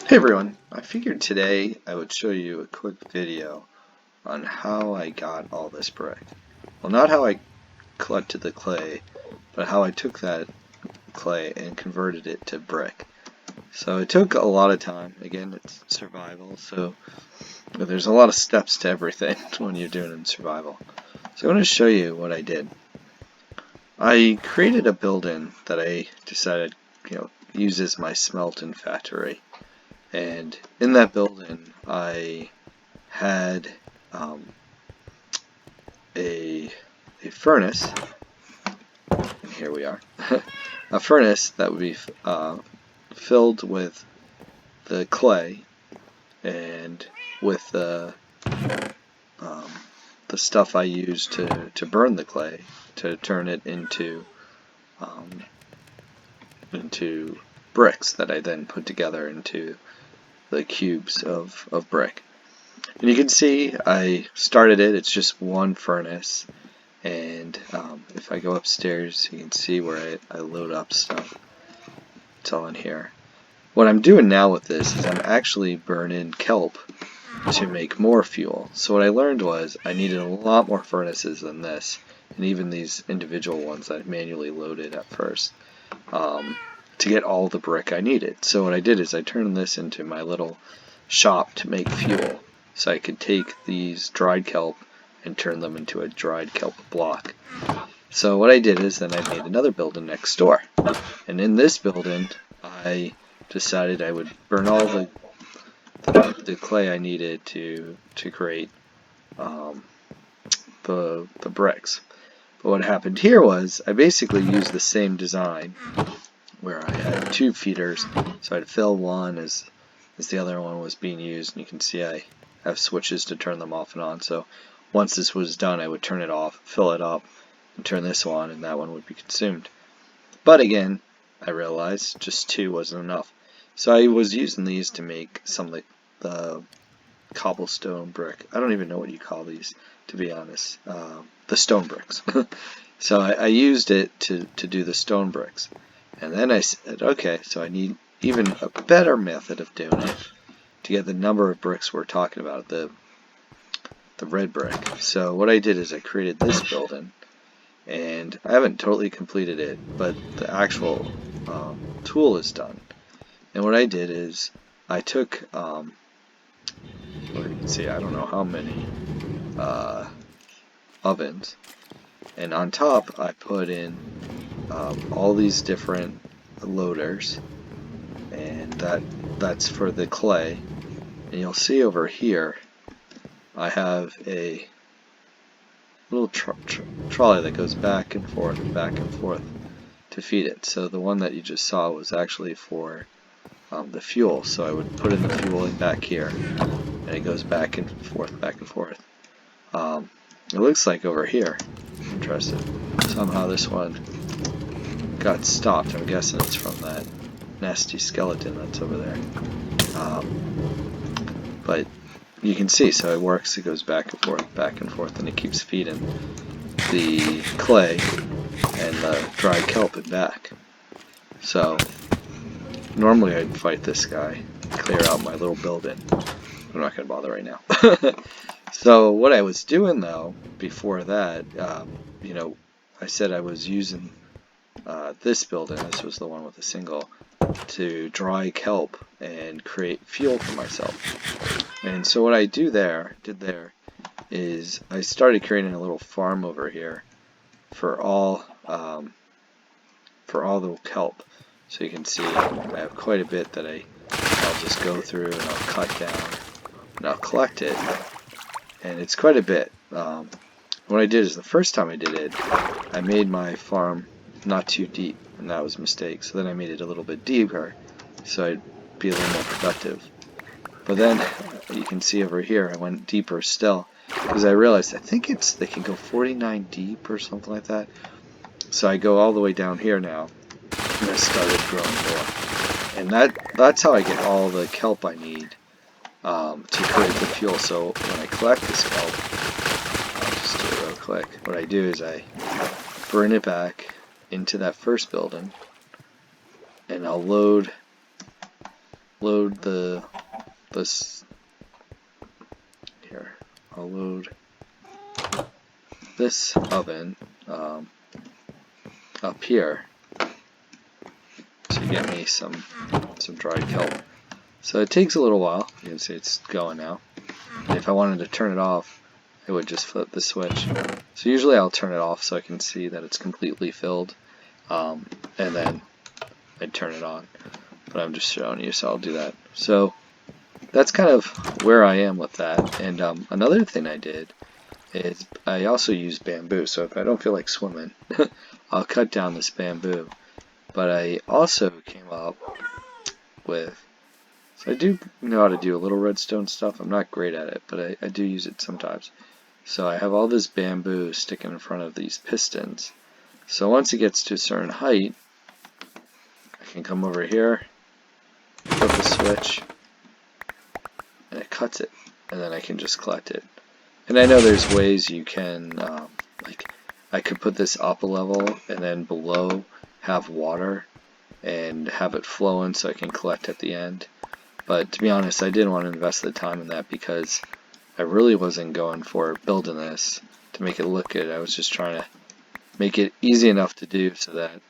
Hey everyone, I figured today I would show you a quick video on how I got all this brick. Well, not how I collected the clay, but how I took that clay and converted it to brick. So it took a lot of time. Again, it's survival, so there's a lot of steps to everything when you're doing it in survival. So I'm going to show you what I did. I created a building that I decided, use as my smelting factory. And in that building, I had a furnace. And here we are, a furnace that would be filled with the clay and with the stuff I used to burn the clay to turn it into bricks that I then put together into the cubes of brick. And you can see I started it, it's just one furnace, and if I go upstairs you can see where I load up stuff. It's all in here. What I'm doing now with this is I'm actually burning kelp to make more fuel. So what I learned was I needed a lot more furnaces than this, and even these individual ones that I manually loaded at first, to get all the brick I needed. So what I did is I turned this into my little shop to make fuel. So I could take these dried kelp and turn them into a dried kelp block. So what I did is then I made another building next door. And in this building, I decided I would burn all the clay I needed to create the bricks. But what happened here was I basically used the same design where I had two feeders, so I'd fill one as the other one was being used, and you can see I have switches to turn them off and on. So once this was done, I would turn it off, fill it up, and turn this on, and that one would be consumed. But again, I realized just two wasn't enough. So I was using these to make some of the cobblestone brick. I don't even know what you call these, to be honest. The stone bricks. So I used it to do the stone bricks. And then I said, okay, so I need even a better method of doing it to get the number of bricks we're talking about, the red brick. So what I did is I created this building, and I haven't totally completed it, but the actual tool is done. And what I did is I took, well, you can see I don't know how many ovens, and on top I put in all these different loaders, and that's for the clay. And you'll see over here I have a little trolley that goes back and forth to feed it. So the one that you just saw was actually for the fuel, so I would put in the fuel in back here, and it goes back and forth. It looks like over here, interesting, somehow this one got stopped. I'm guessing it's from that nasty skeleton that's over there. But you can see, so it works, it goes back and forth, and it keeps feeding the clay and the dry kelp and back. So normally I'd fight this guy, clear out my little building. I'm not going to bother right now. So what I was doing though, before that, I said I was using this building, this was the one with the single, to dry kelp and create fuel for myself. And so what I did there is I started creating a little farm over here for all the kelp. So you can see I have quite a bit that I'll just go through and I'll cut down and I'll collect it, and it's quite a bit. What I did is the first time I did it, I made my farm not too deep, and that was a mistake. So then I made it a little bit deeper so I'd be a little more productive. But then you can see over here I went deeper still, because I realized I think they can go 49 deep or something like that. So I go all the way down here now, and I started growing more. And that's how I get all the kelp I need to create the fuel. So when I collect this kelp, I'll just do it real quick. What I do is I burn it back into that first building, and I'll load load this here. I'll load this oven up here to get me some dried kelp. So it takes a little while. You can see it's going now. And if I wanted to turn it off, I would just flip the switch. So usually I'll turn it off so I can see that it's completely filled, and then I'd turn it on. But I'm just showing you, so I'll do that. So that's kind of where I am with that. And another thing I did is I also use bamboo. So if I don't feel like swimming, I'll cut down this bamboo. But I also came up with, so I do know how to do a little redstone stuff. I'm not great at it, but I do use it sometimes. So I have all this bamboo sticking in front of these pistons. So once it gets to a certain height, I can come over here, flip the switch, and it cuts it. And then I can just collect it. And I know there's ways you can, like, I could put this up a level and then below have water and have it flowing so I can collect at the end. But to be honest, I didn't want to invest the time in that because I really wasn't going for building this to make it look good. I was just trying to make it easy enough to do so that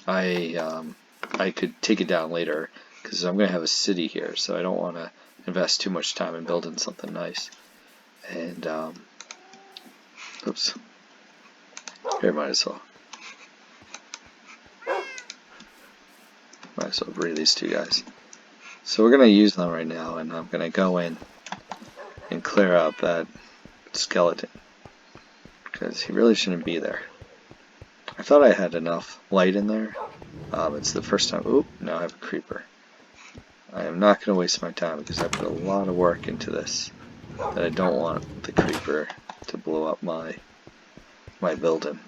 I could take it down later, because I'm going to have a city here, so I don't want to invest too much time in building something nice. And oops, here might as well breed these two guys. So we're going to use them right now, and I'm going to go in and clear out that skeleton because he really shouldn't be there. I thought I had enough light in there. It's the first time. Oop, now I have a creeper. I am not going to waste my time because I put a lot of work into this, that I don't want the creeper to blow up my building,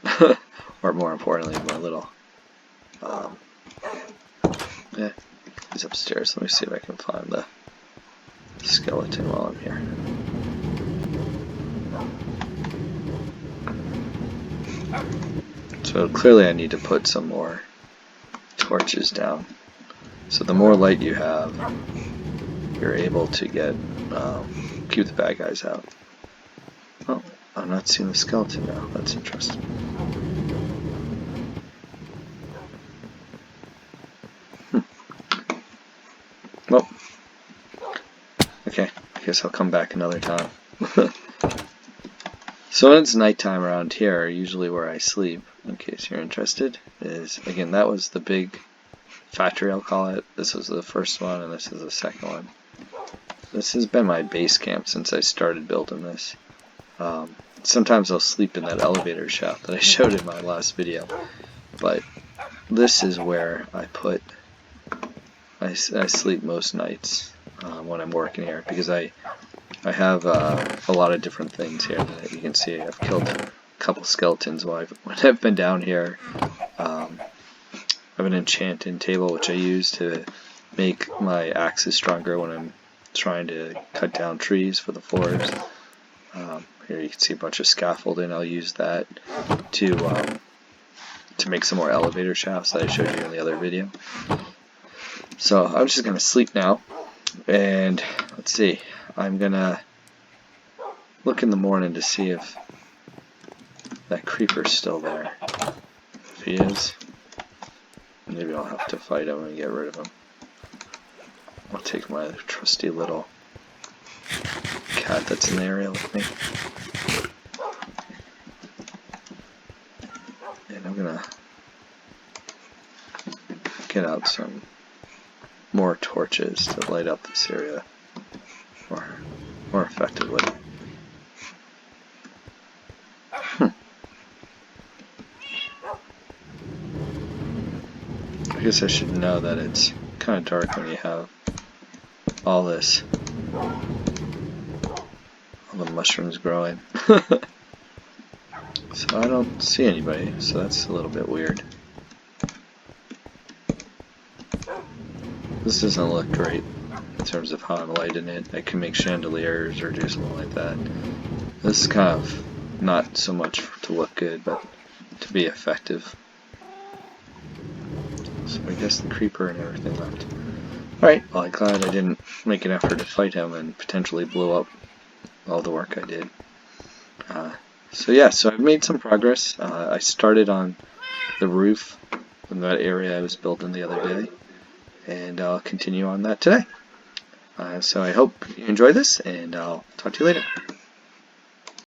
or more importantly, my little. Yeah, he's upstairs. Let me see if I can find the skeleton while I'm here. So clearly I need to put some more torches down. So the more light you have, you're able to get keep the bad guys out. Oh, I'm not seeing the skeleton now. That's interesting. Well, okay, I guess I'll come back another time. So when it's nighttime around here, usually where I sleep, in case you're interested, is, again, that was the big factory, I'll call it. This was the first one, and this is the second one. This has been my base camp since I started building this. Sometimes I'll sleep in that elevator shaft that I showed in my last video, but this is where I sleep most nights when I'm working here, because I have a lot of different things here that you can see. I've killed a couple skeletons when I've been down here. I have an enchanting table which I use to make my axes stronger when I'm trying to cut down trees for the floors. Here you can see a bunch of scaffolding. I'll use that to make some more elevator shafts that I showed you in the other video. So I'm just gonna sleep now, and let's see. I'm gonna look in the morning to see if that creeper's still there. If he is, maybe I'll have to fight him and get rid of him. I'll take my trusty little cat that's in the area with me. And I'm gonna get out some more torches to light up this area more effectively. I guess I should know that it's kind of dark when you have all the mushrooms growing. So I don't see anybody, so that's a little bit weird. This doesn't look great in terms of how I'm lighting it. I can make chandeliers or do something like that. This is kind of not so much to look good, but to be effective. So I guess the creeper and everything left. Alright, well, I'm glad I didn't make an effort to fight him and potentially blow up all the work I did. So yeah, so I've made some progress. I started on the roof in that area I was building the other day, and I'll continue on that today. So I hope you enjoy this, and I'll talk to you later.